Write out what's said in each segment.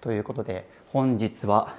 ということで本日は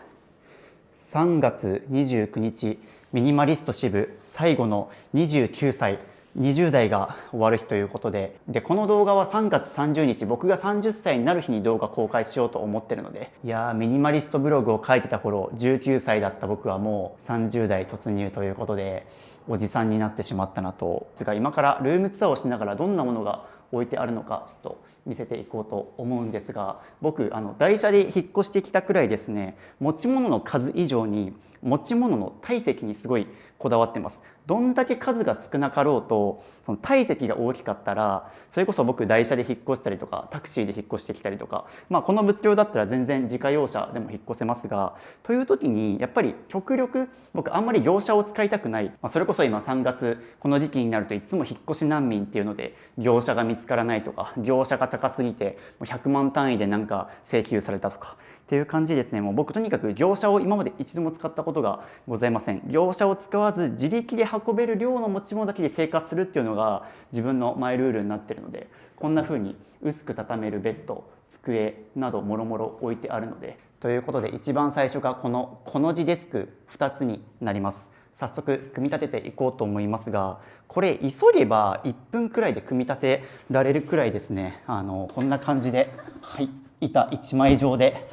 3月29日ミニマリスト支部最後の29歳20代が終わる日ということで、この動画は3月30日僕が30歳になる日に動画公開しようと思ってるので、いやー、ミニマリストブログを書いてた頃19歳だった僕はもう30代突入ということでおじさんになってしまったなと。ですが今からルームツアーをしながらどんなものが置いてあるのかちょっと見せていこうと思うんですが、僕台車で引っ越してきたくらいですね、持ち物の数以上に持ち物の体積にすごいこだわってます。どんだけ数が少なかろうとその体積が大きかったら、それこそ僕台車で引っ越したりとかタクシーで引っ越してきたりとか、この物量だったら全然自家用車でも引っ越せますが、という時にやっぱり極力僕あんまり業者を使いたくない、それこそ今3月この時期になるといつも引っ越し難民っていうので業者が見つからないとか、業者が高すぎてもう100万単位でなんか請求されたとかっていう感じですね。もう僕とにかく業者を今まで一度も使ったことがございません。業者を使わず自力で運べる量の持ち物だけで生活するっていうのが自分のマイルールになっているので、こんな風に薄く畳めるベッド、机などもろもろ置いてあるので、ということで一番最初がこの字デスク2つになります。早速組み立てていこうと思いますが、これ急げば1分くらいで組み立てられるくらいですね。こんな感じで、はい、板1枚状で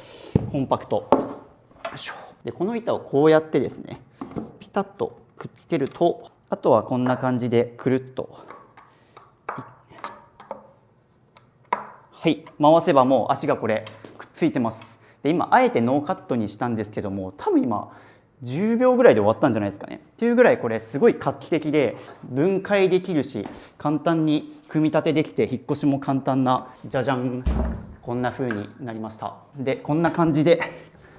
コンパクト。でこの板をこうやってですねピタッとくっつけると、あとはこんな感じでくるっと、はい、回せばもう足がこれくっついてます。で今あえてノーカットにしたんですけども、多分今10秒ぐらいで終わったんじゃないですかねっていうぐらいこれすごい画期的で分解できるし、簡単に組み立てできて引っ越しも簡単な、じゃじゃん、こんな風になりました。でこんな感じで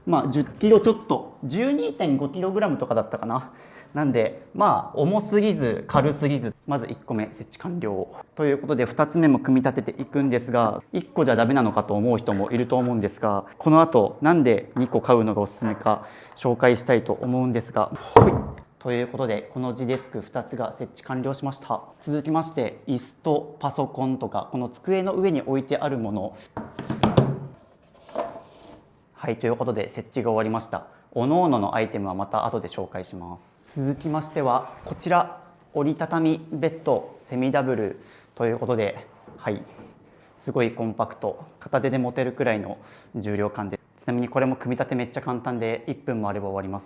10キロちょっと 12.5 キログラムとかだったかな。なんで重すぎず軽すぎず、まず1個目設置完了ということで、2つ目も組み立てていくんですが、1個じゃダメなのかと思う人もいると思うんですが、この後なんで2個買うのがおすすめか紹介したいと思うんですが、ということでこの字デスク2つが設置完了しました。続きまして椅子とパソコンとかこの机の上に置いてあるもの、はい、ということで設置が終わりました。おのおののアイテムはまた後で紹介します。続きましてはこちら折りたたみベッドセミダブルということで、はい、すごいコンパクト、片手で持てるくらいの重量感で、ちなみにこれも組み立てめっちゃ簡単で1分もあれば終わります。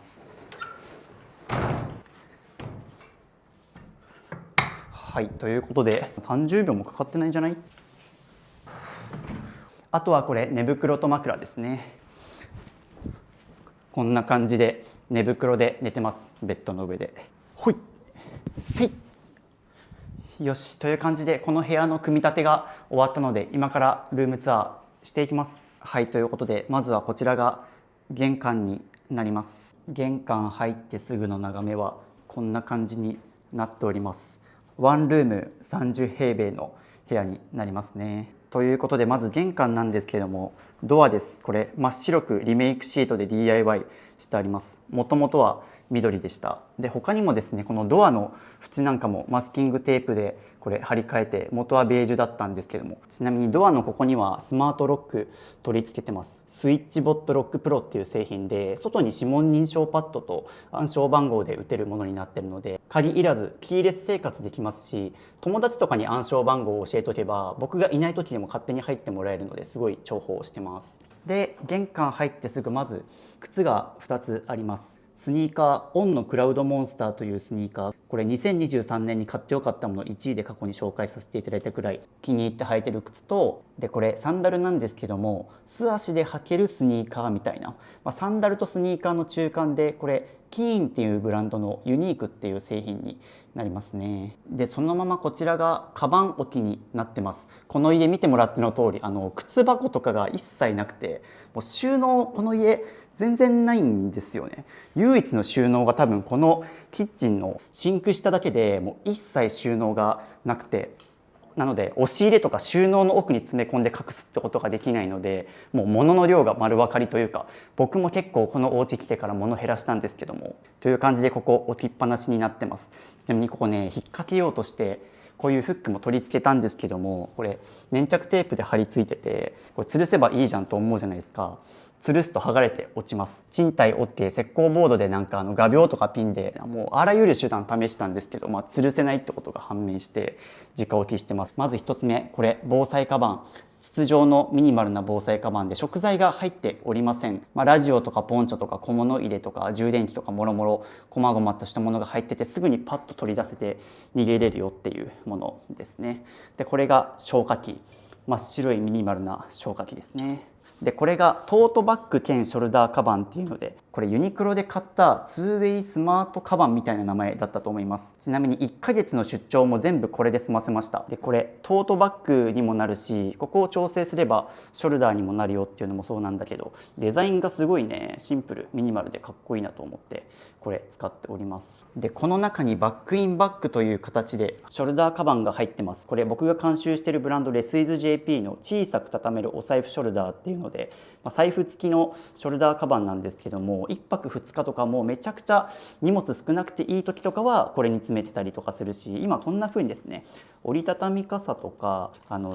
はい、ということで30秒もかかってないんじゃない？あとはこれ寝袋と枕ですね。こんな感じで寝袋で寝てます。ベッドの上で。ほいせい。よし、という感じでこの部屋の組み立てが終わったので、今からルームツアーしていきます。はい、ということでまずはこちらが玄関になります。玄関入ってすぐの眺めはこんな感じになっております。ワンルーム30平米の部屋になりますね。ということでまず玄関なんですけれども、ドアです。これ真っ白くリメイクシートで DIY してあります。もともとは緑でした。で他にもですね、このドアの縁なんかもマスキングテープでこれ貼り替えて、元はベージュだったんですけども、ちなみにドアのここにはスマートロック取り付けてます。スイッチボットロックプロっていう製品で、外に指紋認証パッドと暗証番号で打てるものになってるので、鍵いらずキーレス生活できますし、友達とかに暗証番号を教えとけば僕がいない時でも勝手に入ってもらえるので、すごい重宝してます。で玄関入ってすぐまず靴が2つあります。スニーカーオンのクラウドモンスターというスニーカー、これ2023年に買ってよかったもの1位で過去に紹介させていただいたくらい気に入って履いてる靴と、でこれサンダルなんですけども、素足で履けるスニーカーみたいな、サンダルとスニーカーの中間で、これキーンっていうブランドのユニークっていう製品になりますね。でそのままこちらがカバン置きになってます。この家見てもらっての通り靴箱とかが一切なくて、もう収納この家全然ないんですよね。唯一の収納が多分このキッチンのシンク下だけで、もう一切収納がなくて、なので押し入れとか収納の奥に詰め込んで隠すってことができないので、もう物の量が丸分かりというか、僕も結構このお家来てから物減らしたんですけども、という感じでここ置きっぱなしになってます。ちなみにここね、引っ掛けようとしてこういうフックも取り付けたんですけども、これ粘着テープで貼り付いてて、これ吊るせばいいじゃんと思うじゃないですか。吊るすと剥がれて落ちます。賃貸 OK、石膏ボードでなんか画鋲とかピンでもうあらゆる手段試したんですけど、吊るせないってことが判明して直置きしてます。まず1つ目、これ防災カバン。筒状のミニマルな防災カバンで食材が入っておりません。ラジオとかポンチョとか小物入れとか充電器とかもろもろ細々としたものが入ってて、すぐにパッと取り出せて逃げれるよっていうものですね。でこれが消火器、真っ白いミニマルな消火器ですね。でこれがトートバッグ兼ショルダーカバンっていうので、これユニクロで買ったツーウェイスマートカバンみたいな名前だったと思います。ちなみに1ヶ月の出張も全部これで済ませました。でこれトートバッグにもなるし、ここを調整すればショルダーにもなるよっていうのもそうなんだけど、デザインがすごいね、シンプルミニマルでかっこいいなと思ってこれ使っております。でこの中にバックインバッグという形でショルダーカバンが入ってます。これ僕が監修しているブランドレスイズ JP の小さく畳めるお財布ショルダーっていうので、財布付きのショルダーカバンなんですけども、1泊2日とかもめちゃくちゃ荷物少なくていい時とかはこれに詰めてたりとかするし、今こんな風にですね、折りたたみ傘とか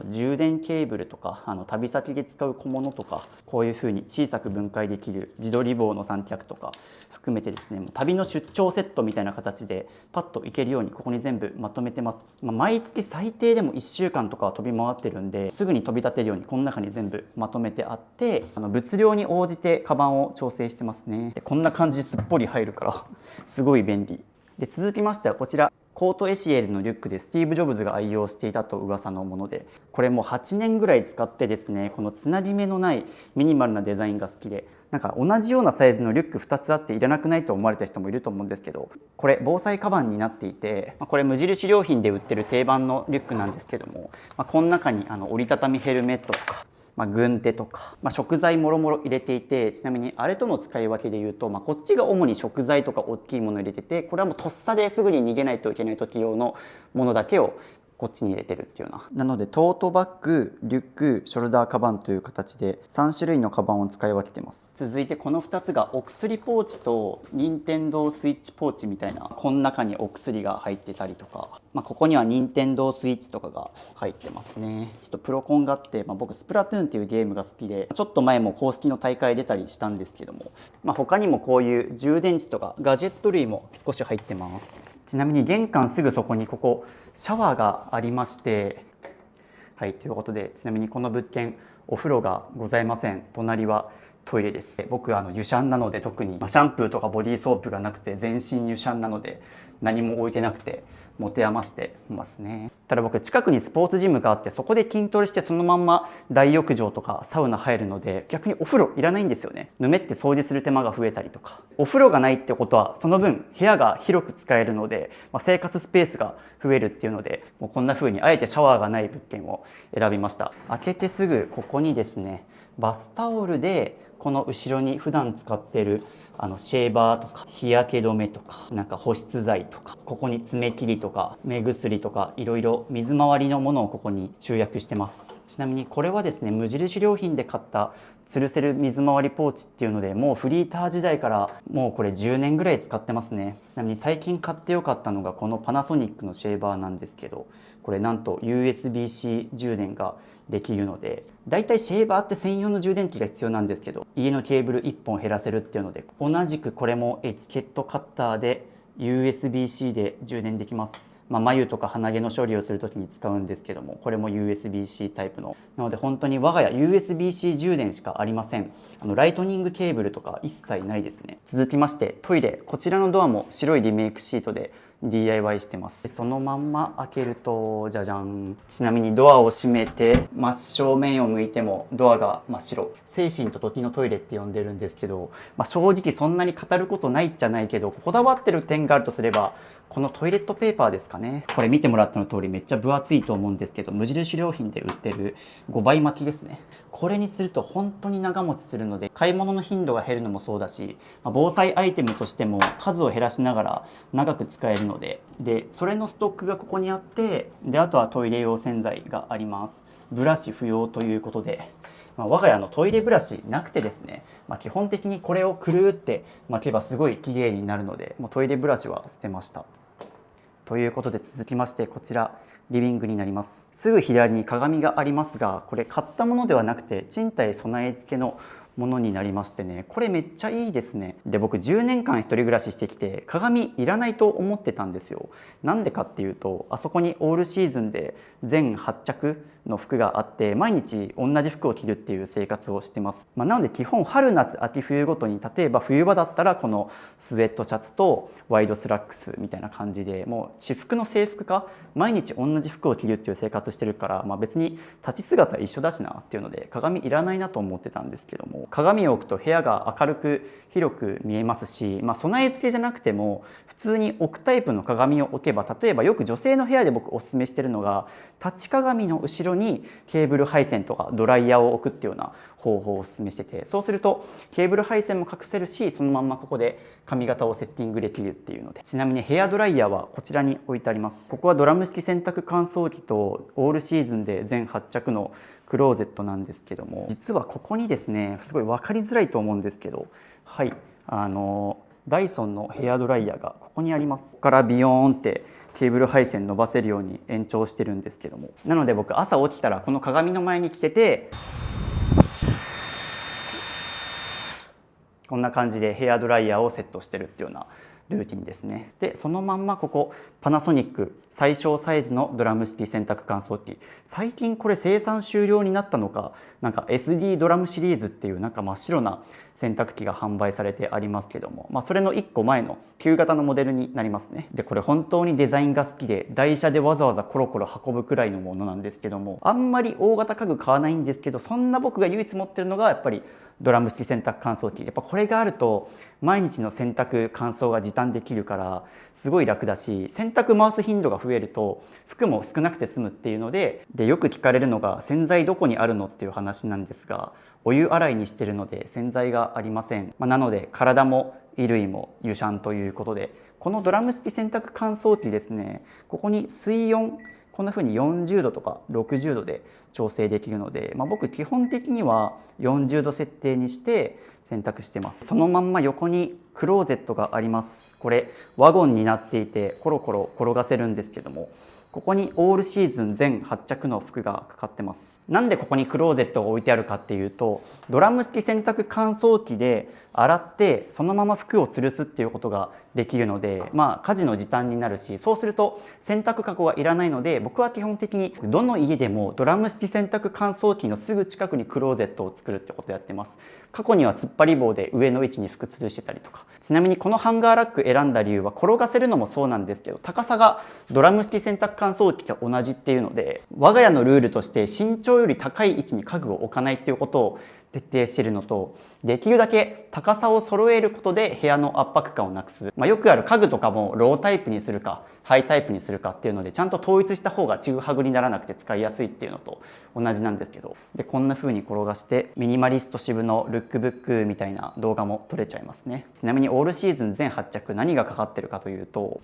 充電ケーブルとか旅先で使う小物とか、こういう風に小さく分解できる自撮り棒の三脚とか含めてですね、もう旅の出張セットみたいな形でパッと行けるようにここに全部まとめてます。毎月最低でも1週間とかは飛び回ってるんで、すぐに飛び立てるようにこの中に全部まとめてあって、物量に応じてカバンを調整してますね。でこんな感じですっぽり入るからすごい便利で、続きましてはこちらコートエシエルのリュックでスティーブ・ジョブズが愛用していたと噂のもので、これもう8年ぐらい使ってですね、このつなぎ目のないミニマルなデザインが好きで、なんか同じようなサイズのリュック2つあっていらなくないと思われた人もいると思うんですけど、これ防災カバンになっていて、これ無印良品で売ってる定番のリュックなんですけども、この中に折りたたみヘルメットとか軍手とか、食材もろもろ入れていて、ちなみにあれとの使い分けでいうと、こっちが主に食材とか大きいもの入れてて、これはもうとっさですぐに逃げないといけない時用のものだけをこっちに入れてるっていうような。なのでトートバッグ、リュック、ショルダーカバンという形で3種類のカバンを使い分けてます。続いてこの2つがお薬ポーチと任天堂スイッチポーチみたいな、この中にお薬が入ってたりとか、ここには任天堂スイッチとかが入ってますね。ちょっとプロコンがあって、僕スプラトゥーンっていうゲームが好きで、ちょっと前も公式の大会出たりしたんですけども、他にもこういう充電池とかガジェット類も少し入ってます。ちなみに玄関すぐそこにここシャワーがありまして、はい、ということで、ちなみにこの物件お風呂がございません。隣はトイレです。僕湯シャンなので、特にシャンプーとかボディーソープがなくて全身湯シャンなので何も置いてなくて持て余してますね。ただ僕近くにスポーツジムがあって、そこで筋トレしてそのまんま大浴場とかサウナ入るので、逆にお風呂いらないんですよね。ぬめって掃除する手間が増えたりとか、お風呂がないってことはその分部屋が広く使えるので、生活スペースが増えるっていうので、もうこんな風にあえてシャワーがない物件を選びました。開けてすぐここにですね、バスタオルでこの後ろに普段使っているシェーバーとか日焼け止めとか保湿剤とか、ここに爪切りとか目薬とか、いろいろ水回りのものをここに集約してます。ちなみにこれはですね、無印良品で買った吊るせる水回りポーチっていうので、もうフリーター時代からもうこれ10年ぐらい使ってますね。ちなみに最近買ってよかったのがこのパナソニックのシェーバーなんですけど、これなんと USB-C 充電ができるので、だいたいシェーバーって専用の充電器が必要なんですけど、家のケーブル1本減らせるっていうので、同じくこれもエチケットカッターで USB-C で充電できます。眉とか鼻毛の処理をするときに使うんですけども、これも USB-C タイプのなので、本当に我が家 USB-C 充電しかありません。ライトニングケーブルとか一切ないですね。続きましてトイレ、こちらのドアも白いリメイクシートで DIY してます。そのまんま開けるとじゃじゃん。ちなみにドアを閉めて真正面を向いてもドアが真っ白。精神と時のトイレって呼んでるんですけど、正直そんなに語ることないっちゃないけど、こだわってる点があるとすればこのトイレットペーパーですかね。これ見てもらったの通りめっちゃ分厚いと思うんですけど、無印良品で売ってる5倍巻きですね。これにすると本当に長持ちするので、買い物の頻度が減るのもそうだし、防災アイテムとしても数を減らしながら長く使えるので、それのストックがここにあって、あとはトイレ用洗剤があります。ブラシ不要ということで、我が家のトイレブラシなくてですね、基本的にこれをくるって巻けばすごい綺麗になるので、もうトイレブラシは捨てました。ということで、続きましてこちらリビングになります。すぐ左に鏡がありますが、これ買ったものではなくて賃貸備え付けのものになりましてね、これめっちゃいいですね。で、僕10年間一人暮らししてきて鏡いらないと思ってたんですよ。なんでかっていうと、あそこにオールシーズンで全8着の服があって、毎日同じ服を着るっていう生活をしてます。なので基本春夏秋冬ごとに、例えば冬場だったらこのスウェットシャツとワイドスラックスみたいな感じで、もう私服の制服か毎日同じ服を着るっていう生活してるから、別に立ち姿一緒だしなっていうので鏡いらないなと思ってたんですけども、鏡を置くと部屋が明るく広く見えますし、備え付けじゃなくても普通に置くタイプの鏡を置けば、例えばよく女性の部屋で僕おすすめしてるのが、立ち鏡の後ろにケーブル配線とかドライヤーを置くっていうような方法をおすすめしてて、そうするとケーブル配線も隠せるし、そのまんまここで髪型をセッティングできるっていうので。ちなみにヘアドライヤーはこちらに置いてあります。ここはドラム式洗濯乾燥機とオールシーズンで全8着のクローゼットなんですけども、実はここにですね、すごい分かりづらいと思うんですけど、はい、ダイソンのヘアドライヤーがここにあります。ここからビヨーンってケーブル配線伸ばせるように延長してるんですけども、なので僕朝起きたらこの鏡の前に来てて、こんな感じでヘアドライヤーをセットしてるっていうようなルーティンですね。で、そのまんまここパナソニック最小サイズのドラム式洗濯乾燥機、最近これ生産終了になったのか、SD ドラムシリーズっていう真っ白な洗濯機が販売されてありますけども、それの1個前の旧型のモデルになりますね。で、これ本当にデザインが好きで、台車でわざわざコロコロ運ぶくらいのものなんですけども、あんまり大型家具買わないんですけど、そんな僕が唯一持ってるのがやっぱりドラム式洗濯乾燥機。やっぱこれがあると毎日の洗濯乾燥が時短できるからすごい楽だし、洗濯回す頻度が増えると服も少なくて済むっていうので、よく聞かれるのが洗剤どこにあるのっていう話なんですが、お湯洗いにしてるので洗剤がありません。なので体も衣類も湯シャンということで、このドラム式洗濯乾燥機ですね、ここに水温こんな風に40度とか60度で調整できるので、僕基本的には40度設定にして洗濯してます。そのまんま横にクローゼットがあります。これワゴンになっていてコロコロ転がせるんですけども、ここにオールシーズン全8着の服がかかってます。なんでここにクローゼットが置いてあるかっていうと、ドラム式洗濯乾燥機で洗ってそのまま服を吊るすっていうことができるので、家事の時短になるし、そうすると洗濯かごはいらないので、僕は基本的にどの家でもドラム式洗濯乾燥機のすぐ近くにクローゼットを作るってことをやってます。過去には突っ張り棒で上の位置に服吊るしてたりとか。ちなみにこのハンガーラック選んだ理由は、転がせるのもそうなんですけど、高さがドラム式洗濯乾燥機と同じっていうので、我が家のルールとして身長より高い位置に家具を置かないっていうことを徹底しているのと、できるだけ高さを揃えることで部屋の圧迫感をなくす。よくある家具とかもロータイプにするかハイタイプにするかっていうので、ちゃんと統一した方がちぐはぐにならなくて使いやすいっていうのと同じなんですけど、でこんな風に転がしてミニマリスト支部のルックブックみたいな動画も撮れちゃいますね。ちなみにオールシーズン全8着何がかかってるかというと、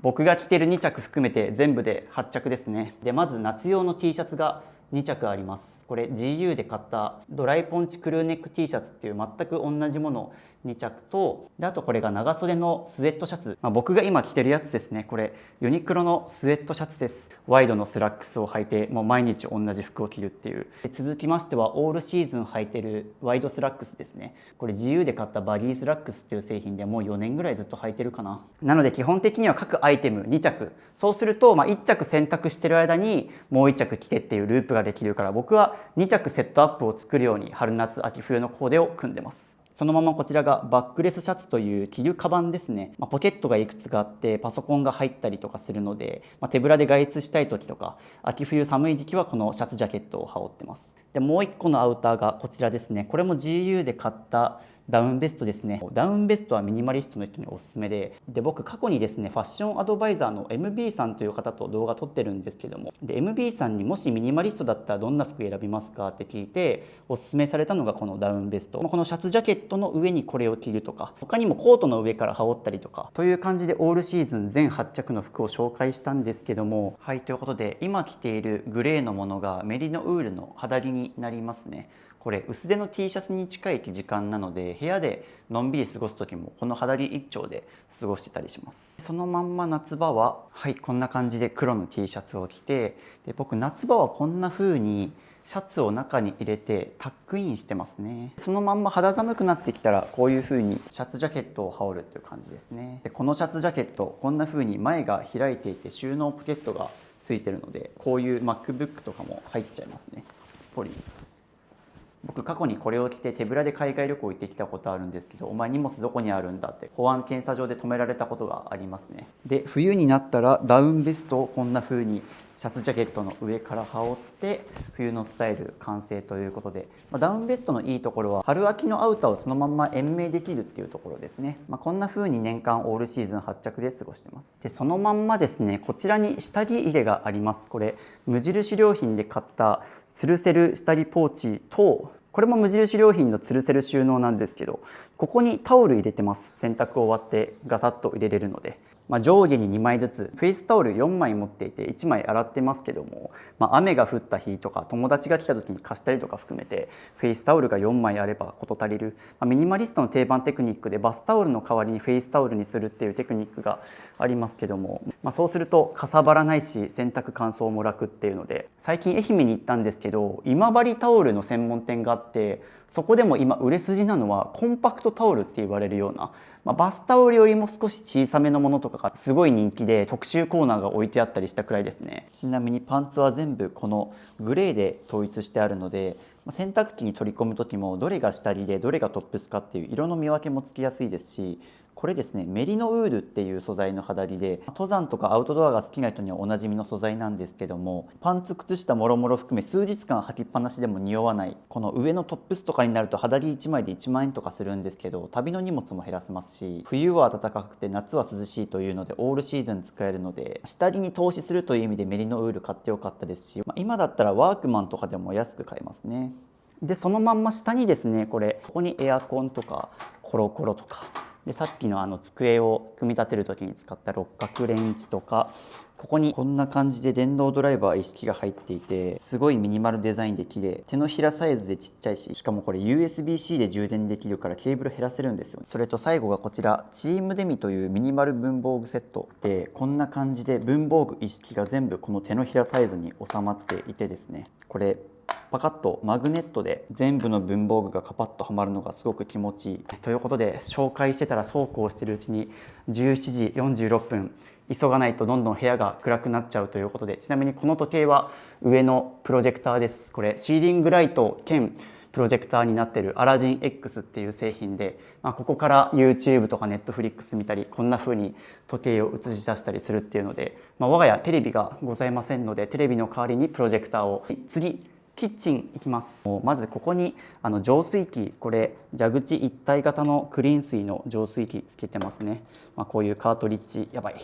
僕が着てる2着含めて全部で8着ですね。でまず夏用の T シャツが2着あります。これ GU で買ったドライポンチクルーネック T シャツっていう全く同じもの2着と、であとこれが長袖のスウェットシャツ、僕が今着てるやつですね。これユニクロのスウェットシャツです。ワイドのスラックスを履いてもう毎日同じ服を着るっていう。で続きましてはオールシーズン履いてるワイドスラックスですね。これ GU で買ったバギースラックスっていう製品でもう4年ぐらいずっと履いてるかな。なので基本的には各アイテム2着、そうすると1着洗濯してる間にもう1着着てっていうループができるから、僕は2着セットアップを作るように春夏秋冬のコーデを組んでます。そのままこちらがバックレスシャツという着るカバンですね。ポケットがいくつかあってパソコンが入ったりとかするので、手ぶらで外出したい時とか秋冬寒い時期はこのシャツジャケットを羽織ってます。でもう1個のアウターがこちらですね。これも GU で買ったダウンベストですね。ダウンベストはミニマリストの人におすすめで、僕過去にですねファッションアドバイザーの MB さんという方と動画撮ってるんですけども、で MB さんにもしミニマリストだったらどんな服選びますかって聞いておすすめされたのがこのダウンベスト。このシャツジャケットの上にこれを着るとか、他にもコートの上から羽織ったりとかという感じでオールシーズン全8着の服を紹介したんですけども、はい、ということで今着ているグレーのものがメリノウールの肌着になりますね。これ薄手の T シャツに近い生地感なので、部屋でのんびり過ごす時もこの肌着一丁で過ごしてたりします。そのまんま夏場はこんな感じで黒の T シャツを着て、で僕夏場はこんな風にシャツを中に入れてタックインしてますね。そのまんま肌寒くなってきたらこういう風にシャツジャケットを羽織るっていう感じですね。でこのシャツジャケットこんな風に前が開いていて収納ポケットがついてるので、こういう MacBook とかも入っちゃいますね。すっぽり。僕過去にこれを着て手ぶらで海外旅行行ってきたことあるんですけど、お前荷物どこにあるんだって保安検査場で止められたことがありますね。で冬になったらダウンベストをこんな風にシャツジャケットの上から羽織って冬のスタイル完成ということで、ダウンベストのいいところは春秋のアウターをそのまんま延命できるっていうところですね。こんな風に年間オールシーズン発着で過ごしてます。でそのまんまですね、こちらに下着入れがあります。これ無印良品で買った吊るせる下着ポーチと、これも無印良品の吊るせる収納なんですけど、ここにタオル入れてます。洗濯終わってガサッと入れれるので、上下に2枚ずつフェイスタオル4枚持っていて1枚洗ってますけども、雨が降った日とか友達が来た時に貸したりとか含めてフェイスタオルが4枚あれば事足りる、ミニマリストの定番テクニックでバスタオルの代わりにフェイスタオルにするっていうテクニックがありますけども、そうするとかさばらないし洗濯乾燥も楽っていうので、最近愛媛に行ったんですけど今治タオルの専門店があって、そこでも今売れ筋なのはコンパクトタオルって言われるような、バスタオルよりも少し小さめのものとかがすごい人気で特集コーナーが置いてあったりしたくらいですね。ちなみにパンツは全部このグレーで統一してあるので、洗濯機に取り込む時もどれが下着でどれがトップスかっていう色の見分けもつきやすいですし、これですねメリノウールっていう素材の肌着で、登山とかアウトドアが好きな人にはおなじみの素材なんですけども、パンツ靴下もろもろ含め数日間履きっぱなしでも匂わない、この上のトップスとかになると肌着1枚で1万円とかするんですけど、旅の荷物も減らせますし、冬は暖かくて夏は涼しいというのでオールシーズン使えるので、下着に投資するという意味でメリノウール買ってよかったですし、今だったらワークマンとかでも安く買えますね。でそのまんま下にですね、ここにエアコンとかコロコロとかで、さっきの机を組み立てる時に使った六角レンチとか、ここにこんな感じで電動ドライバー一式が入っていて、すごいミニマルデザインで綺麗、手のひらサイズでちっちゃいし、しかもこれ USB-C で充電できるからケーブル減らせるんですよ。それと最後がこちらチームデミというミニマル文房具セットで、こんな感じで文房具一式が全部この手のひらサイズに収まっていてですね、これパカッとマグネットで全部の文房具がカパッとはまるのがすごく気持ちいい。ということで紹介してたらそうこうしてるうちに17時46分、急がないとどんどん部屋が暗くなっちゃうということで、ちなみにこの時計は上のプロジェクターです。これシーリングライト兼プロジェクターになっているアラジン X っていう製品で、ここから YouTube とか Netflix 見たり、こんな風に時計を映し出したりするっていうので、我が家テレビがございませんので、テレビの代わりにプロジェクターを。次キッチン行きます。まずここに浄水器、これ蛇口一体型のクリーン水の浄水器つけてますね。こういうカートリッジやばい、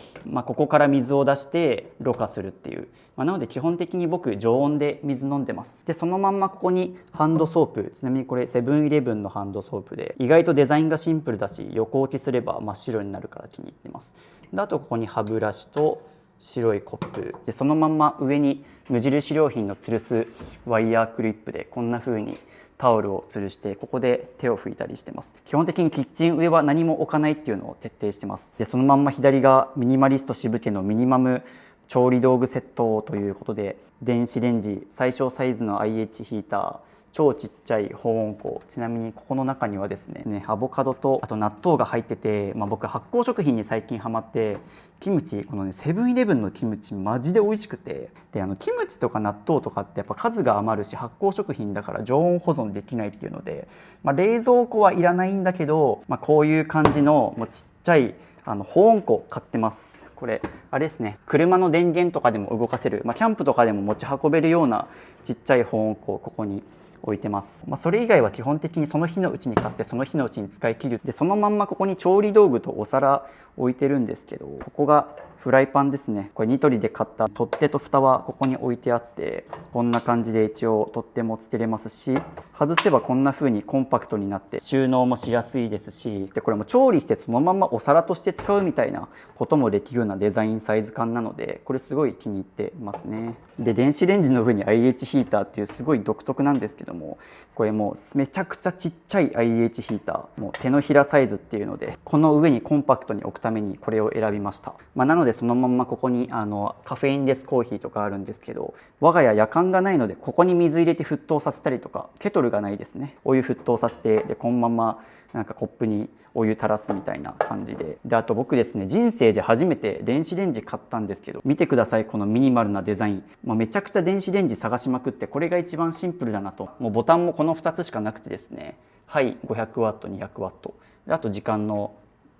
ここから水を出してろ過するっていう、なので基本的に僕常温で水飲んでます。でそのまんまここにハンドソープ、ちなみにこれセブンイレブンのハンドソープで、意外とデザインがシンプルだし横置きすれば真っ白になるから気に入ってます。であとここに歯ブラシと白いコップで、そのまんま上に無印良品の吊るすワイヤークリップでこんな風にタオルを吊るして、ここで手を拭いたりしてます。基本的にキッチン上は何も置かないっていうのを徹底してます。でそのまんま左がミニマリスト渋家のミニマム調理道具セットということで、電子レンジ、最小サイズの IH ヒーター、超ちっちゃい保温庫、ちなみにここの中にはですねアボカドとあと納豆が入ってて、僕発酵食品に最近ハマって、キムチ、このねセブンイレブンのキムチマジで美味しくて、でキムチとか納豆とかってやっぱ数が余るし発酵食品だから常温保存できないっていうので、冷蔵庫はいらないんだけど、こういう感じのもうちっちゃい保温庫買ってます。これあれですね、車の電源とかでも動かせる、キャンプとかでも持ち運べるようなちっちゃい保温庫をここに置いてます。それ以外は基本的にその日のうちに買ってその日のうちに使い切る。でそのまんまここに調理道具とお皿置いてるんですけど、ここがフライパンですね。これニトリで買った取っ手と蓋はここに置いてあって、こんな感じで一応取っ手もつけれますし、外せばこんな風にコンパクトになって収納もしやすいですし、でこれも調理してそのままお皿として使うみたいなこともできるようなデザインサイズ感なので、これすごい気に入ってますね。で電子レンジの上に IH ヒーターっていうすごい独特なんですけど、ども、これもうめちゃくちゃちっちゃい IH ヒーター、もう手のひらサイズっていうので、この上にコンパクトに置くためにこれを選びました。なのでそのまんまここにカフェインレスコーヒーとかあるんですけど、我が家夜間がないのでここに水入れて沸騰させたりとか、ケトルがないですね、お湯沸騰させて、でこのままなんかコップにお湯垂らすみたいな感じで、あと僕ですね、人生で初めて電子レンジ買ったんですけど、見てください、このミニマルなデザイン。めちゃくちゃ電子レンジ探しまくって、これが一番シンプルだなと。もうボタンもこの2つしかなくてですね、はい、500W、200W、あと時間の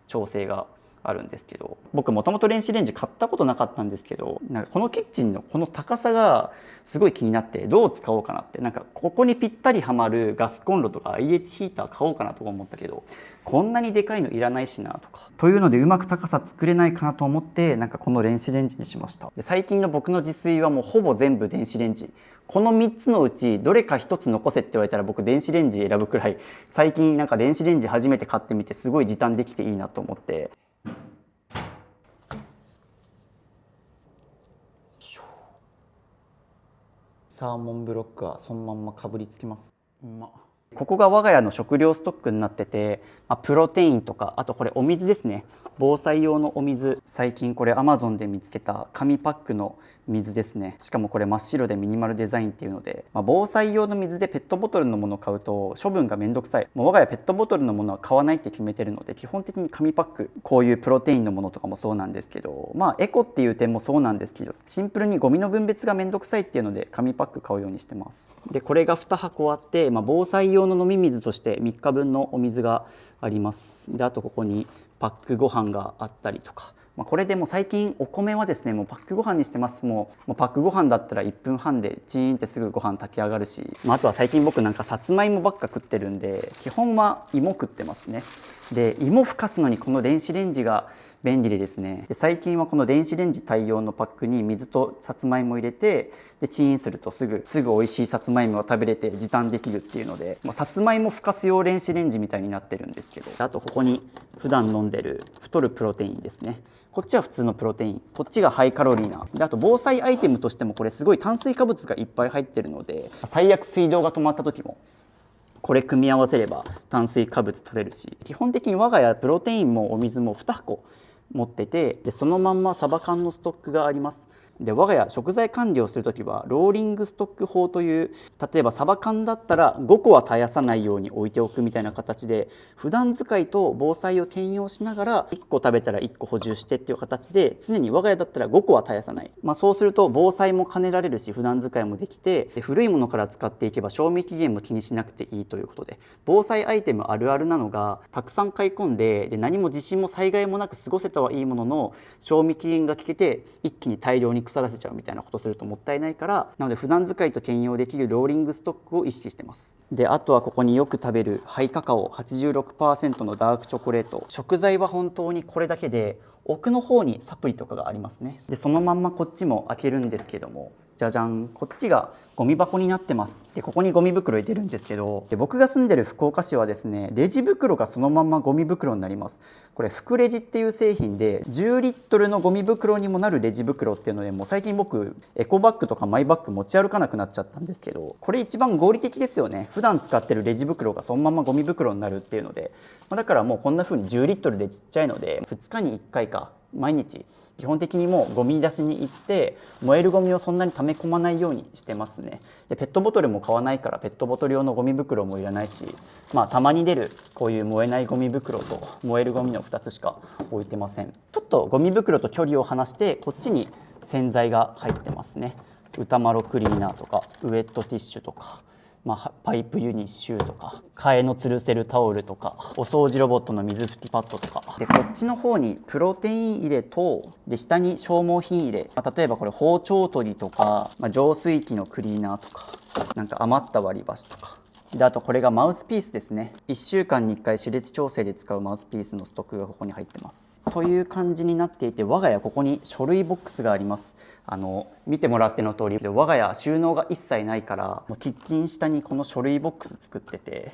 調整があるんですけど、僕もともと電子レンジ買ったことなかったんですけど、なんかこのキッチンのこの高さがすごい気になって、どう使おうかなって、なんかここにぴったりはまるガスコンロとか IH ヒーター買おうかなとか思ったけど、こんなにでかいのいらないしなとか、というのでうまく高さ作れないかなと思って、なんかこの電子レンジにしました。で最近の僕の自炊はもうほぼ全部電子レンジ。この3つのうちどれか1つ残せって言われたら僕電子レンジ選ぶくらい、最近なんか電子レンジ初めて買ってみてすごい時短できていいなと思って。サーモンブロックはそのまんまかぶりつきます。ここが我が家の食料ストックになってて、プロテインとか、あとこれお水ですね、防災用のお水。最近これ Amazon で見つけた紙パックの水ですね。しかもこれ真っ白でミニマルデザインっていうので、防災用の水でペットボトルのものを買うと処分がめんどくさい。もう我が家ペットボトルのものは買わないって決めてるので、基本的に紙パック、こういうプロテインのものとかもそうなんですけど、エコっていう点もそうなんですけど、シンプルにゴミの分別がめんどくさいっていうので紙パック買うようにしてます。でこれが2箱あって、防災用の飲み水として3日分のお水があります。であとここにパックご飯があったりとか、これでも最近お米はですね、もうパックご飯にしてます。もうパックご飯だったら1分半でチーンってすぐご飯炊き上がるし、あとは最近僕なんかさつまいもばっか食ってるんで、基本は芋食ってますね。で芋ふかすのにこの電子レンジが便利でですね、で最近はこの電子レンジ対応のパックに水とさつまいも入れて、でチンするとすぐ美味しいさつまいもを食べれて時短できるっていうので、さつまいもふかす用電子レンジみたいになってるんですけど、あとここに普段飲んでる太るプロテインですね。こっちは普通のプロテイン、こっちがハイカロリーな。であと防災アイテムとしてもこれすごい炭水化物がいっぱい入ってるので、最悪水道が止まった時もこれ組み合わせれば炭水化物取れるし、基本的に我が家プロテインもお水も2箱持ってて、でそのまんまサバ缶のストックがあります。で我が家食材管理をするときはローリングストック法という、例えばサバ缶だったら5個は絶やさないように置いておくみたいな形で、普段使いと防災を兼用しながら1個食べたら1個補充してっていう形で、常に我が家だったら5個は絶やさない、そうすると防災も兼ねられるし普段使いもできて、で古いものから使っていけば賞味期限も気にしなくていいということで、防災アイテムあるあるなのがたくさん買い込んで、何も地震も災害もなく過ごせたはいいものの、賞味期限が切れて一気に大量に腐らせちゃうみたいなことするともったいないから、なので普段使いと兼用できるローリングストックを意識してます。であとはここによく食べるハイカカオ 86% のダークチョコレート。食材は本当にこれだけで、奥の方にサプリとかがありますね。でそのまんまこっちも開けるんですけども、じゃじゃん、こっちがゴミ箱になってます。でここにゴミ袋入れるんですけど、で僕が住んでる福岡市はですね、レジ袋がそのままゴミ袋になります。これ福レジっていう製品で、10リットルのゴミ袋にもなるレジ袋っていうので、もう最近僕エコバッグとかマイバッグ持ち歩かなくなっちゃったんですけど、これ一番合理的ですよね。普段使ってるレジ袋がそのままゴミ袋になるっていうので、だからもうこんな風に10リットルでちっちゃいので、2日に1回か毎日基本的にもうゴミ出しに行って、燃えるゴミをそんなに溜め込まないようにしてますね。でペットボトルも買わないからペットボトル用のゴミ袋もいらないし、たまに出るこういう燃えないゴミ袋と燃えるゴミの2つしか置いてません。ちょっとゴミ袋と距離を離して、こっちに洗剤が入ってますね。ウタマロクリーナーとかウエットティッシュとか、パイプユニッシュとか替えの吊るせるタオルとか、お掃除ロボットの水拭きパッドとかで、こっちの方にプロテイン入れと、で下に消耗品入れ、例えばこれ包丁取りとか、浄水器のクリーナーとか、なんか余った割り箸とかで、あとこれがマウスピースですね。1週間に1回歯列調整で使うマウスピースのストックがここに入ってますという感じになっていて、我が家ここに書類ボックスがあります。見てもらっての通り、我が家収納が一切ないから、キッチン下にこの書類ボックス作ってて、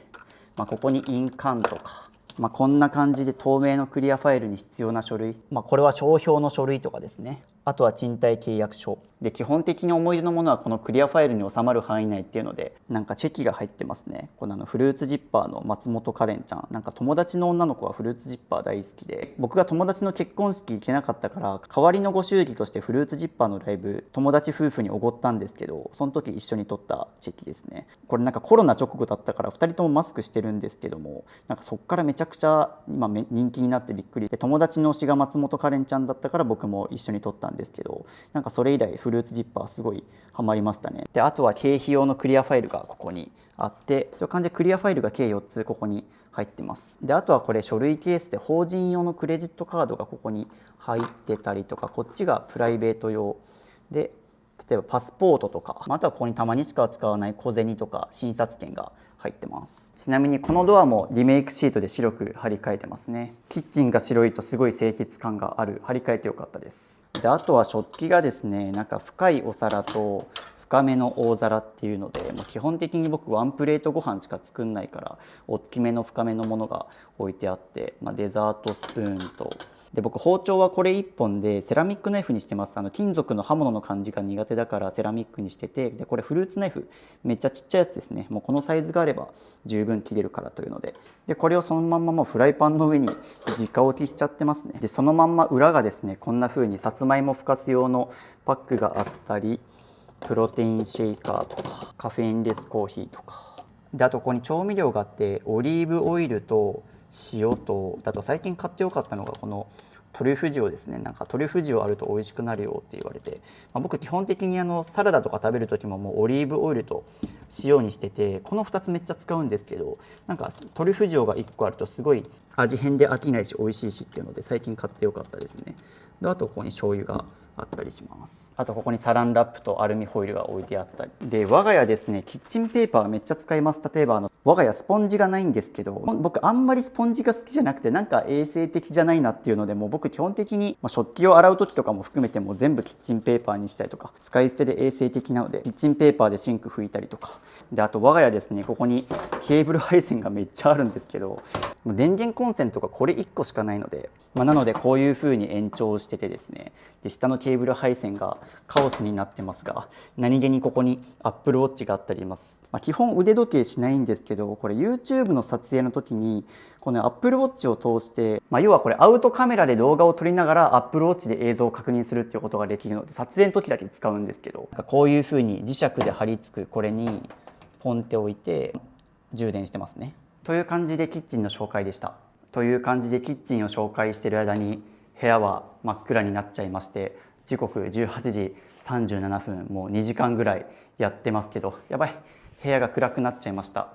ここに印鑑とか、こんな感じで透明のクリアファイルに必要な書類、これは商標の書類とかですね。あとは賃貸契約書で、基本的に思い出のものはこのクリアファイルに収まる範囲内っていうので、なんかチェキが入ってますね。このフルーツジッパーの松本カレンちゃん、なんか友達の女の子はフルーツジッパー大好きで、僕が友達の結婚式行けなかったから代わりのご祝儀としてフルーツジッパーのライブ友達夫婦におごったんですけど、その時一緒に撮ったチェキですね。これなんかコロナ直後だったから2人ともマスクしてるんですけども、なんかそっからめちゃくちゃ今人気になってびっくりで、友達の推しが松本カレンちゃんだったから僕も一緒に撮ったんですけど、なんかそれ以来フルーツジッパーすごいハマりましたね。であとは経費用のクリアファイルがここにあって、という感じでクリアファイルが計4つここに入ってます。であとはこれ書類ケースで法人用のクレジットカードがここに入ってたりとか、こっちがプライベート用で、例えばパスポートとか、あとはここにたまにしか使わない小銭とか診察券が入ってます。ちなみにこのドアもリメイクシートで白く張り替えてますね。キッチンが白いとすごい清潔感がある。張り替えてよかったです。であとは食器がですね、なんか深いお皿と深めの大皿っていうので、もう基本的に僕ワンプレートご飯しか作んないから大きめの深めのものが置いてあって、デザートスプーンと、で僕包丁はこれ1本でセラミックナイフにしてます。金属の刃物の感じが苦手だからセラミックにしてて、でこれフルーツナイフめっちゃちっちゃいやつですね。もうこのサイズがあれば十分切れるからというので、これをそのまんまもうフライパンの上に直置きしちゃってますね。でそのまんま裏がですね、こんな風にさつまいもふかす用のパックがあったり、プロテインシェイカーとかカフェインレスコーヒーとかで、あとここに調味料があって、オリーブオイルと塩と、あと最近買ってよかったのがこのトリュフ塩ですね。なんかトリュフ塩あると美味しくなるよって言われて、僕基本的にサラダとか食べる時ももうオリーブオイルと塩にしてて、この2つめっちゃ使うんですけど、なんかトリュフ塩が1個あるとすごい味変で飽きないし美味しいしっていうので最近買ってよかったですね。であとここに醤油があったりします。あとここにサランラップとアルミホイルが置いてあったりで、我が家ですねキッチンペーパーめっちゃ使います。例えば我が家スポンジがないんですけど、僕あんまりスポンジが好きじゃなくて、なんか衛生的じゃないなっていうので、もう僕基本的に食器を洗う時とかも含めても全部キッチンペーパーにしたりとか、使い捨てで衛生的なのでキッチンペーパーでシンク拭いたりとかで、あと我が家ですねここにケーブル配線がめっちゃあるんですけど、もう電源コンセントがこれ1個しかないので、なのでこういう風に延長しててですね、で下のケーブル配線がカオスになってますが、何気にここに Apple Watch があったりします。基本腕時計しないんですけど、これ YouTube の撮影の時にこの Apple Watch を通して、要はこれアウトカメラで動画を撮りながら Apple Watch で映像を確認するっていうことができるので、撮影の時だけ使うんですけど、こういう風に磁石で貼り付くこれにポンって置いて充電してますね。という感じでキッチンの紹介でした。という感じでキッチンを紹介している間に部屋は真っ暗になっちゃいまして、時刻18時37分、もう2時間ぐらいやってますけど、やばい、部屋が暗くなっちゃいました。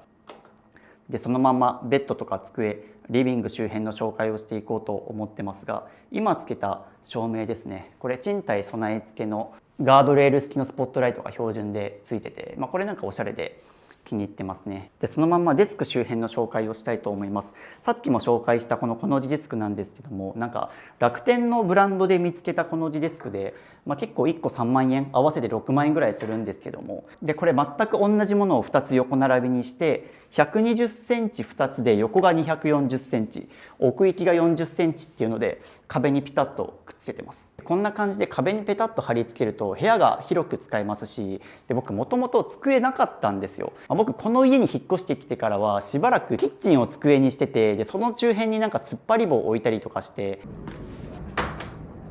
でそのままベッドとか机、リビング周辺の紹介をしていこうと思ってますが、今つけた照明ですね、これ賃貸備え付けのガードレール式のスポットライトが標準でついてて、これなんかおしゃれで気に入ってますね。でそのままデスク周辺の紹介をしたいと思います。さっきも紹介したこの字デスクなんですけども、なんか楽天のブランドで見つけたこの字デスクで、結構1個3万円、合わせて6万円ぐらいするんですけども、でこれ全く同じものを2つ横並びにして120センチ2つで横が240センチ、奥行きが40センチっていうので壁にピタッとくっつけてます。こんな感じで壁にペタッと貼り付けると部屋が広く使えますし、で僕もともと机なかったんですよ。僕この家に引っ越してきてからはしばらくキッチンを机にしてて、でその周辺になんか突っ張り棒を置いたりとかして。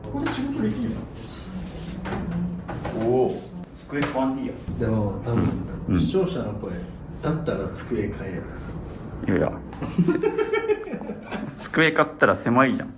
ここで仕事できるの？おお、机変わんでいいや。でも多分、視聴者の声だったら机変える。いや机買ったら狭いじゃん。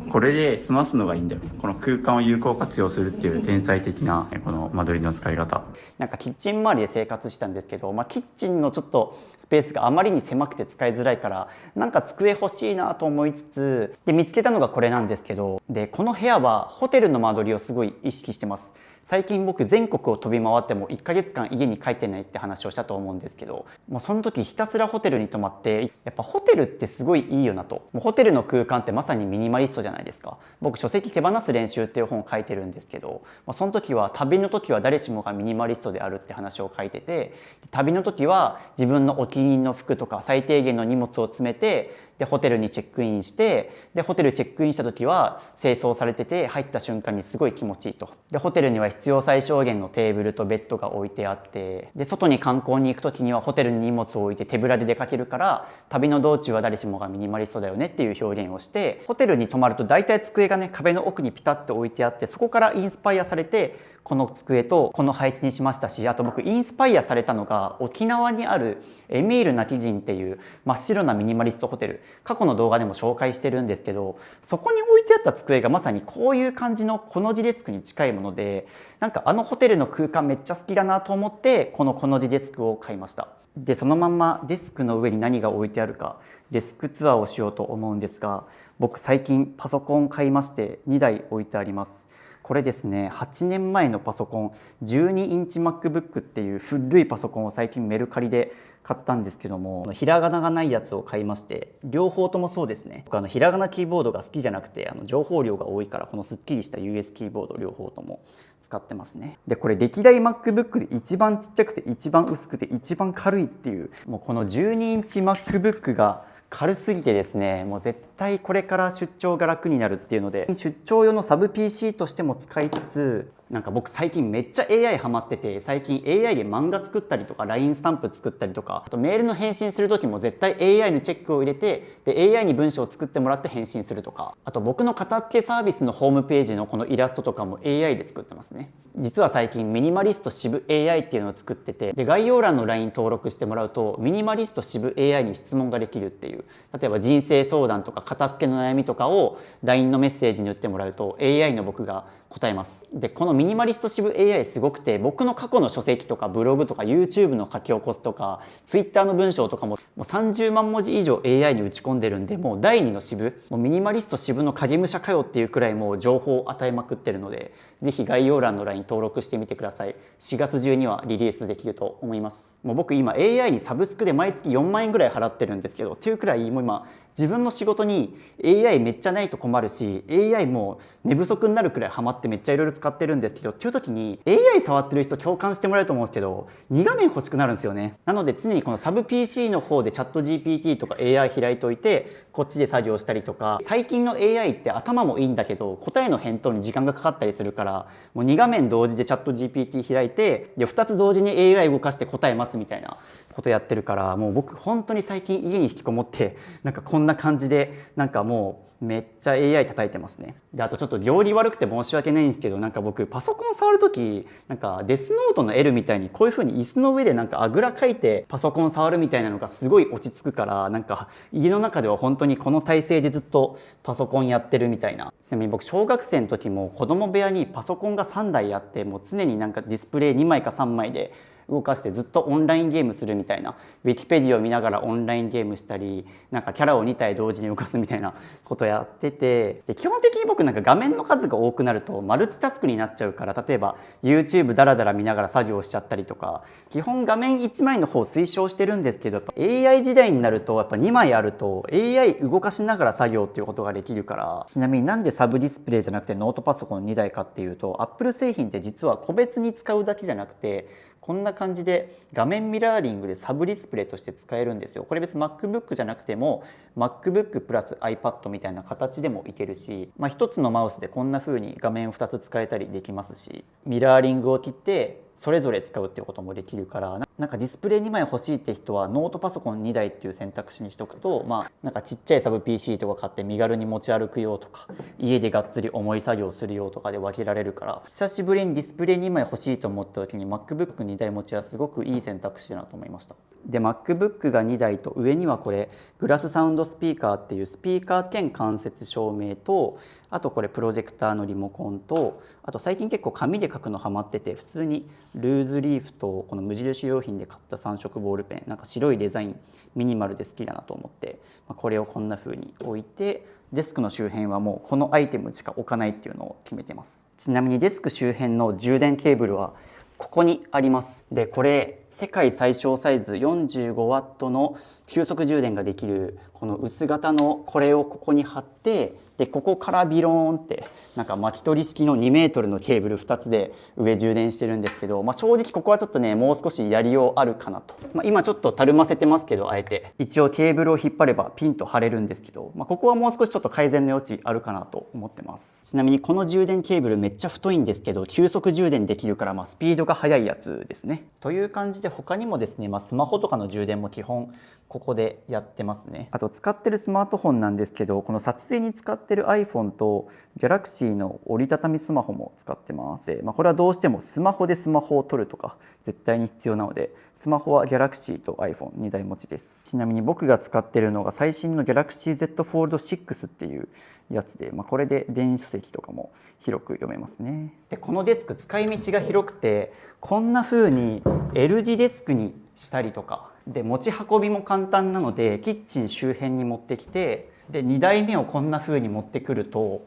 これで済ますのがいいんだよ。この空間を有効活用するっていう天才的なこの間取りの使い方。なんかキッチン周りで生活したんですけど、キッチンのちょっとスペースがあまりに狭くて使いづらいから、なんか机欲しいなと思いつつで見つけたのがこれなんですけど、でこの部屋はホテルの間取りをすごい意識してます。最近僕全国を飛び回っても1ヶ月間家に帰ってないって話をしたと思うんですけど、もうその時ひたすらホテルに泊まって、やっぱホテルってすごいいいよなと。もうホテルの空間ってまさにミニマリストじゃないですか。僕書籍手放す練習っていう本を書いてるんですけど、その時は旅の時は誰しもがミニマリストであるって話を書いてて、旅の時は自分のお気に入りの服とか最低限の荷物を詰めてでホテルにチェックインして、でホテルチェックインした時は清掃されてて、入った瞬間にすごい気持ちいいと。でホテルには必要最小限のテーブルとベッドが置いてあって、で外に観光に行く時にはホテルに荷物を置いて手ぶらで出かけるから、旅の道中は誰しもがミニマリストだよねっていう表現をして、ホテルに泊まると大体机がね壁の奥にピタッと置いてあって、そこからインスパイアされてこの机とこの配置にしましたし、あと僕インスパイアされたのが沖縄にあるエミール泣き人っていう真っ白なミニマリストホテル、過去の動画でも紹介してるんですけど、そこに置いてあった机がまさにこういう感じのコの字デスクに近いもので、なんかあのホテルの空間めっちゃ好きだなと思ってこのコの字デスクを買いました。でそのまんまデスクの上に何が置いてあるかデスクツアーをしようと思うんですが、僕最近パソコン買いまして2台置いてあります。これですね、8年前のパソコン、12インチ MacBook っていう古いパソコンを最近メルカリで買ったんですけども、ひらがながないやつを買いまして、両方ともそうですね。僕ひらがなキーボードが好きじゃなくて、情報量が多いからこのすっきりした US キーボード両方とも使ってますね。でこれ歴代 MacBook で一番ちっちゃくて一番薄くて一番軽いっていう、もうこの12インチ MacBook が軽すぎてですね、もう絶対これから出張が楽になるっていうので、出張用のサブ PC としても使いつつ、なんか僕最近めっちゃ AI ハマってて、最近 AI で漫画作ったりとか LINE スタンプ作ったりとか、あとメールの返信する時も絶対 AI のチェックを入れて、で AI に文章を作ってもらって返信するとか、あと僕の片付けサービスのホームページのこのイラストとかも AI で作ってますね。実は最近ミニマリスト支部 AI っていうのを作ってて、で概要欄の LINE 登録してもらうとミニマリスト支部 AI に質問ができるっていう、例えば人生相談とか片付けの悩みとかを LINE のメッセージに打ってもらうと AI の僕が答えます。でこのミニマリスト支部 AI すごくて、僕の過去の書籍とかブログとか YouTube の書き起こすとか Twitter の文章とかも30万文字以上 AI に打ち込んでるんで、もう第2の支部、もうミニマリスト支部の影武者かよっていうくらいもう情報を与えまくってるので、ぜひ概要欄の LINE 登録してみてください。4月中にはリリースできると思います。もう僕今 AI にサブスクで毎月4万円ぐらい払ってるんですけど、っていうくらいもう今自分の仕事に AI めっちゃないと困るし、 AI も寝不足になるくらいハマってめっちゃいろいろ使ってるんですけど、っていう時に AI 触ってる人共感してもらえると思うんですけど、2画面欲しくなるんですよね。なので常にこのサブ PC の方でチャット GPT とか AI 開いといて、こっちで作業したりとか、最近の AI って頭もいいんだけど答えの返答に時間がかかったりするから、もう2画面同時でチャット GPT 開いて、で2つ同時に AI 動かして答え待つみたいなことやってるから、もう僕本当に最近家に引きこもってなんかこんな感じでなんかもうめっちゃ AI 叩いてますね。であとちょっと料理悪くて申し訳ないんですけど、なんか僕パソコン触る時なんかデスノートの L みたいにこういう風に椅子の上でなんかあぐらかいてパソコン触るみたいなのがすごい落ち着くから、なんか家の中では本当にこの体勢でずっとパソコンやってるみたいな。ちなみに僕小学生の時も子供部屋にパソコンが3台あって、もう常になんかディスプレイ2枚か3枚で動かしてずっとオンラインゲームするみたいな、ウィキペディアを見ながらオンラインゲームしたり、なんかキャラを2体同時に動かすみたいなことやってて、で基本的に僕なんか画面の数が多くなるとマルチタスクになっちゃうから、例えば YouTube ダラダラ見ながら作業しちゃったりとか、基本画面1枚の方を推奨してるんですけど、やっぱ AI 時代になるとやっぱ2枚あると AI 動かしながら作業っていうことができるから。ちなみになんでサブディスプレイじゃなくてノートパソコン2台かっていうと、 Apple 製品って実は個別に使うだけじゃなくて、こんな感じで画面ミラーリングでサブディスプレイとして使えるんですよ。これ別に MacBook じゃなくても MacBook プラス iPad みたいな形でもいけるし、一つのマウスでこんな風に画面2つ使えたりできますし、ミラーリングを切ってそれぞれ使うっていうこともできるから、なんかディスプレイ2枚欲しいって人はノートパソコン2台っていう選択肢にしとくと、なんかちっちゃいサブ PC とか買って身軽に持ち歩くよとか、家でがっつり重い作業するよとかで分けられるから、久しぶりにディスプレイ2枚欲しいと思った時に MacBook2 台持ちはすごくいい選択肢だなと思いました。で MacBook が2台と、上にはこれグラスサウンドスピーカーっていうスピーカー兼間接照明と、あとこれプロジェクターのリモコンと、あと最近結構紙で書くのハマってて、普通にルーズリーフとこの無印良品で買った3色ボールペン、なんか白いデザインミニマルで好きだなと思って、これをこんな風に置いて、デスクの周辺はもうこのアイテムしか置かないっていうのを決めてます。ちなみにデスク周辺の充電ケーブルはここにあります。でこれ世界最小サイズ 45W の急速充電ができるこの薄型のこれをここに貼って、でここからビローンってなんか巻き取り式の2メートルのケーブル2つで上充電してるんですけど、正直ここはちょっとねもう少しやりようあるかなと、今ちょっとたるませてますけど、あえて一応ケーブルを引っ張ればピンと張れるんですけど、ここはもう少しちょっと改善の余地あるかなと思ってます。ちなみにこの充電ケーブルめっちゃ太いんですけど、急速充電できるから、スピードが速いやつですね。という感じで他にもですね、スマホとかの充電も基本ここでやってますね。あと使ってるスマートフォンなんですけど、この撮影に使ってる iPhone と Galaxy の折りたたみスマホも使ってます。これはどうしてもスマホでスマホを撮るとか絶対に必要なので、スマホは Galaxy と iPhone2 台持ちです。ちなみに僕が使ってるのが最新の Galaxy Z Fold 6っていうやつで、これで電子書籍とかも広く読めますね。でこのデスク使い道が広くて、こんな風に L 字デスクにしたりとかで、持ち運びも簡単なのでキッチン周辺に持ってきて、で2台目をこんな風に持ってくると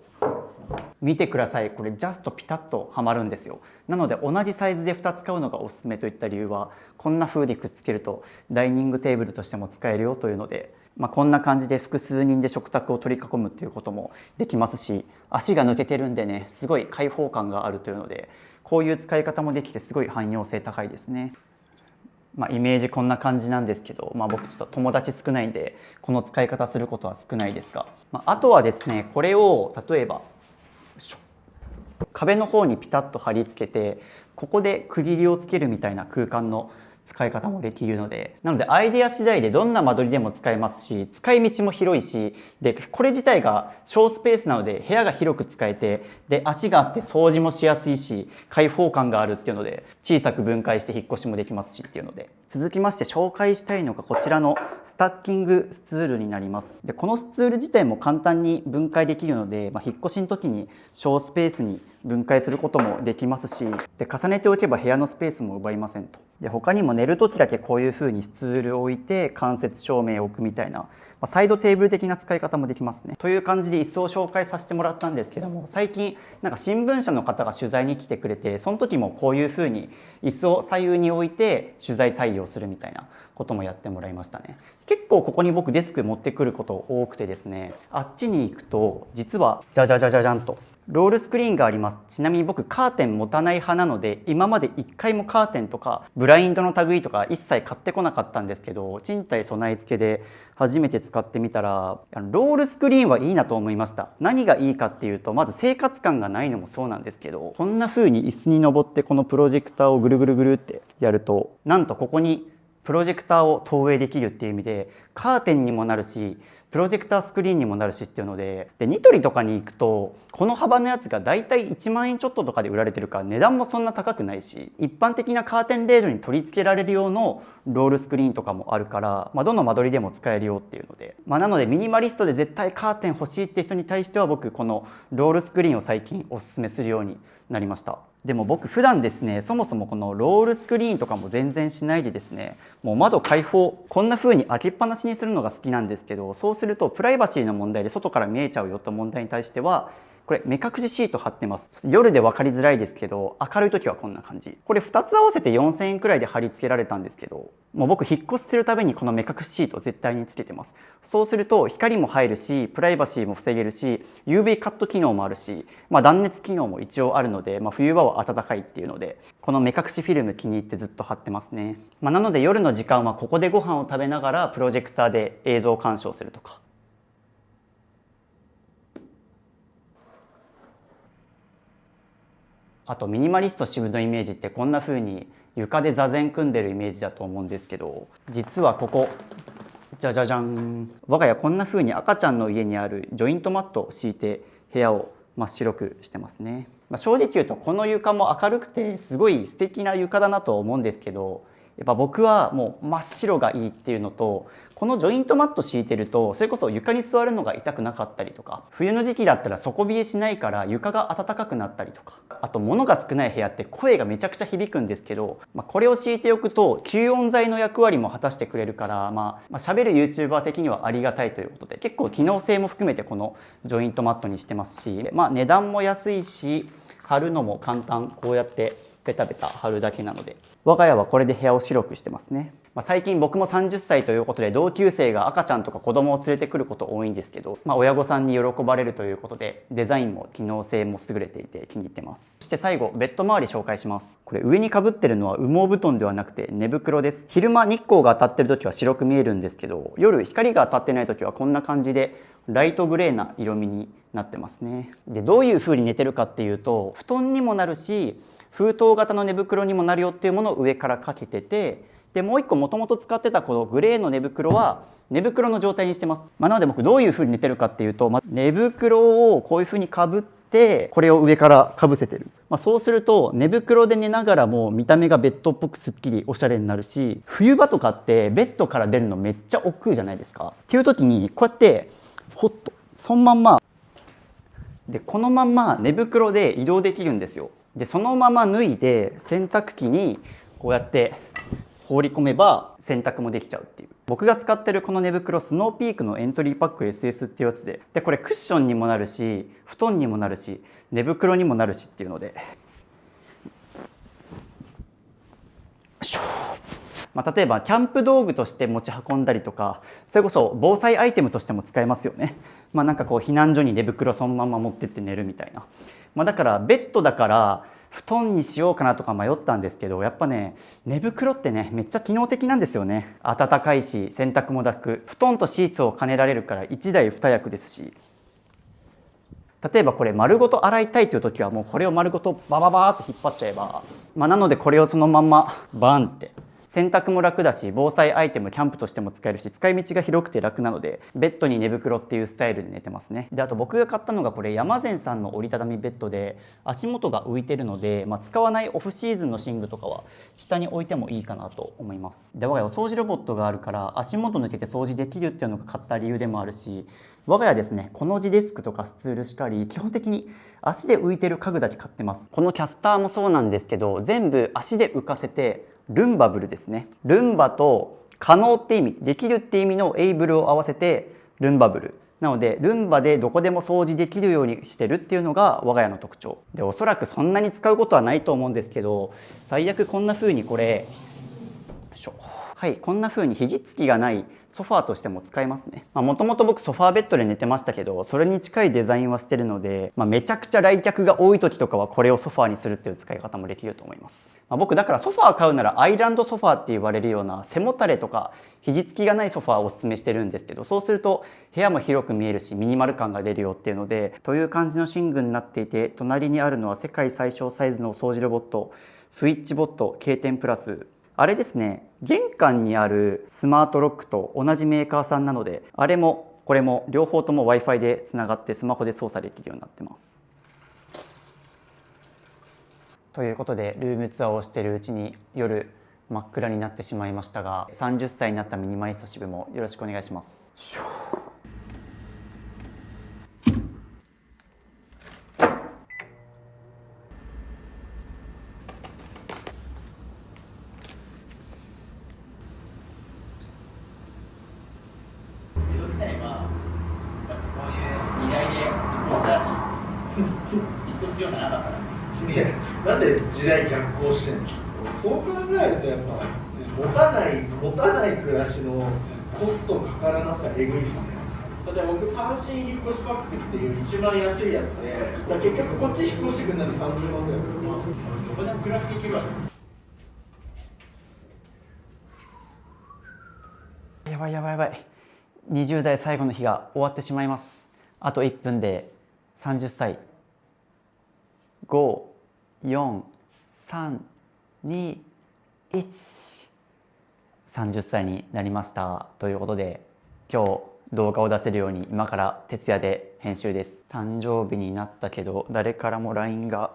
見てください、これジャストピタッとはまるんですよ。なので同じサイズで2つ買うのがおすすめといった理由は、こんな風にくっつけるとダイニングテーブルとしても使えるよというので、こんな感じで複数人で食卓を取り囲むっていうこともできますし、足が抜けてるんでね、すごい開放感があるというので、こういう使い方もできてすごい汎用性高いですね。イメージこんな感じなんですけど、僕ちょっと友達少ないんでこの使い方することは少ないですが、あとはですね、これを例えば壁の方にピタッと貼り付けて、ここで区切りをつけるみたいな空間の使い方もできるので、なのでアイデア次第でどんな間取りでも使えますし、使い道も広いし、でこれ自体が小スペースなので部屋が広く使えて、で足があって掃除もしやすいし開放感があるっていうので、小さく分解して引っ越しもできますしっていうので。続きまして紹介したいのがこちらのスタッキングスツールになります。でこのスツール自体も簡単に分解できるので、引っ越しの時に小スペースに分解することもできますし、で重ねておけば部屋のスペースも奪いませんと。で他にも寝る時だけこういう風にスツールを置いて間接照明を置くみたいな、サイドテーブル的な使い方もできますね。という感じで椅子を紹介させてもらったんですけども、最近なんか新聞社の方が取材に来てくれて、その時もこういう風に椅子を左右に置いて取材対応するみたいなこともやってもらいましたね。結構ここに僕デスク持ってくること多くてですね、あっちに行くと実はじゃじゃじゃじゃじゃんとロールスクリーンがあります。ちなみに僕カーテン持たない派なので、今まで一回もカーテンとかブラインドの類とか一切買ってこなかったんですけど、賃貸備え付けで初めて使ってみたらロールスクリーンはいいなと思いました。何がいいかっていうと、まず生活感がないのもそうなんですけど、こんな風に椅子に登ってこのプロジェクターをぐるぐるぐるってやると、なんとここにプロジェクターを投影できるっていう意味でカーテンにもなるし、プロジェクタースクリーンにもなるしっていうので、ニトリとかに行くとこの幅のやつがだいたい1万円ちょっととかで売られてるから、値段もそんな高くないし、一般的なカーテンレールに取り付けられる用のロールスクリーンとかもあるから、どの間取りでも使えるよっていうので、なのでミニマリストで絶対カーテン欲しいって人に対しては、僕このロールスクリーンを最近おすすめするようになりました。でも僕普段ですね、そもそもこのロールスクリーンとかも全然しないでですね、もう窓開放、こんな風に開けっぱなしにするのが好きなんですけど、そうするとプライバシーの問題で外から見えちゃうよって問題に対しては、これ目隠しシート貼ってます。夜で分かりづらいですけど、明るい時はこんな感じ。これ2つ合わせて4000円くらいで貼り付けられたんですけど、もう僕引っ越しするたびにこの目隠しシートを絶対につけてます。そうすると光も入るし、プライバシーも防げるし、 UV カット機能もあるし、断熱機能も一応あるので、冬場は暖かいっていうので、この目隠しフィルム気に入ってずっと貼ってますね。なので夜の時間はここでご飯を食べながらプロジェクターで映像鑑賞するとか。あとミニマリスト渋のイメージってこんな風に床で座禅組んでるイメージだと思うんですけど、実はここじゃじゃじゃん、我が家こんな風に赤ちゃんの家にあるジョイントマットを敷いて部屋を真っ白くしてますね。正直言うとこの床も明るくてすごい素敵な床だなと思うんですけど、やっぱ僕はもう真っ白がいいっていうのと、このジョイントマット敷いてるとそれこそ床に座るのが痛くなかったりとか、冬の時期だったら底冷えしないから床が暖かくなったりとか、あと物が少ない部屋って声がめちゃくちゃ響くんですけど、これを敷いておくと吸音材の役割も果たしてくれるから、喋る YouTuber 的にはありがたいということで、結構機能性も含めてこのジョイントマットにしてますし、値段も安いし貼るのも簡単。こうやってベタベタ貼るだけなので、我が家はこれで部屋を白くしてますね。最近僕も30歳ということで、同級生が赤ちゃんとか子供を連れてくること多いんですけど、親御さんに喜ばれるということで、デザインも機能性も優れていて気に入ってます。そして最後、ベッド周り紹介します。これ上にかぶってるのは羽毛布団ではなくて寝袋です。昼間日光が当たってる時は白く見えるんですけど、夜光が当たってない時はこんな感じでライトグレーな色味になってますね。で、どういう風に寝てるかっていうと、布団にもなるし封筒型の寝袋にもなるよっていうものを上からかけてて、でもう一個もともと使ってたこのグレーの寝袋は寝袋の状態にしてます。なので僕どういう風に寝てるかっていうと、寝袋をこういう風にかぶってこれを上からかぶせてる。そうすると寝袋で寝ながらも見た目がベッドっぽくすっきりおしゃれになるし、冬場とかってベッドから出るのめっちゃ億劫じゃないですか。っていう時にこうやってほっとそのまんまで、このまんま寝袋で移動できるんですよ。でそのまま脱いで洗濯機にこうやって放り込めば洗濯もできちゃうっていう。僕が使ってるこの寝袋、スノーピークのエントリーパック SS っていうやつで、これクッションにもなるし布団にもなるし寝袋にもなるしっていうので、例えばキャンプ道具として持ち運んだりとか、それこそ防災アイテムとしても使えますよね。なんかこう避難所に寝袋そのまま持ってって寝るみたいな。だからベッドだから布団にしようかなとか迷ったんですけど、やっぱね、寝袋ってねめっちゃ機能的なんですよね。暖かいし洗濯も楽、布団とシーツを兼ねられるから1台2役ですし、例えばこれ丸ごと洗いたいという時はもうこれを丸ごとバババーって引っ張っちゃえば、なのでこれをそのまんまバンって、洗濯も楽だし防災アイテムキャンプとしても使えるし、使い道が広くて楽なのでベッドに寝袋っていうスタイルで寝てますね。であと僕が買ったのがこれ山善さんの折りたたみベッドで、足元が浮いてるので、使わないオフシーズンの寝具とかは下に置いてもいいかなと思います。で我が家お掃除ロボットがあるから足元抜けて掃除できるっていうのが買った理由でもあるし、我が家ですね、この字デスクとかスツールしかり基本的に足で浮いてる家具だけ買ってます。このキャスターもそうなんですけど、全部足で浮かせてルンバブルですね。ルンバと可能って意味、できるって意味のエイブルを合わせてルンバブルなので、ルンバでどこでも掃除できるようにしてるっていうのが我が家の特徴で、おそらくそんなに使うことはないと思うんですけど、最悪こんな風にこれこんな風に肘つきがないソファーとしても使えますね。もともと僕ソファーベッドで寝てましたけど、それに近いデザインはしてるので、めちゃくちゃ来客が多い時とかはこれをソファーにするっていう使い方もできると思います。僕だからソファー買うならアイランドソファーって言われるような背もたれとか肘つきがないソファーをおすすめしてるんですけど、そうすると部屋も広く見えるしミニマル感が出るよっていうので、という感じの寝具になっていて、隣にあるのは世界最小サイズのお掃除ロボットスイッチボット K10 プラス。あれですね、玄関にあるスマートロックと同じメーカーさんなので、あれもこれも両方とも Wi-Fi でつながってスマホで操作できるようになってます。ということでルームツアーをしているうちに夜真っ暗になってしまいましたが、30歳になったミニマリスト支部もよろしくお願いします。いや、なんで時代逆行してんの？そう考えるとやっぱ持たない暮らしのコストかからなさえぐいっすね。例えば僕単身引っ越しパックっていう一番安いやつで、結局こっち引っ越してくるのに30万ぐらい。どこでも暮らしていけるわけ。やばいやばいやばい。20代最後の日が終わってしまいます。あと1分で30歳。5、4、3、2、1。30歳になりましたということで、今日動画を出せるように今から徹夜で編集です。誕生日になったけど誰からも LINE が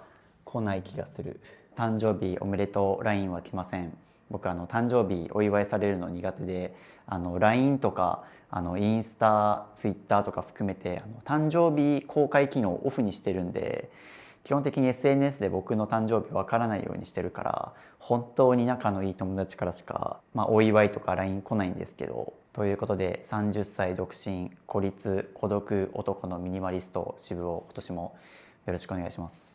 来ない気がする。誕生日おめでとう LINE は来ません。僕誕生日お祝いされるの苦手で、LINE とかインスタ、ツイッターとか含めて誕生日公開機能をオフにしてるんで、基本的に SNS で僕の誕生日わからないようにしてるから、本当に仲のいい友達からしか、お祝いとか LINE 来ないんですけど、ということで30歳独身孤立孤独男のミニマリスト支部を今年もよろしくお願いします。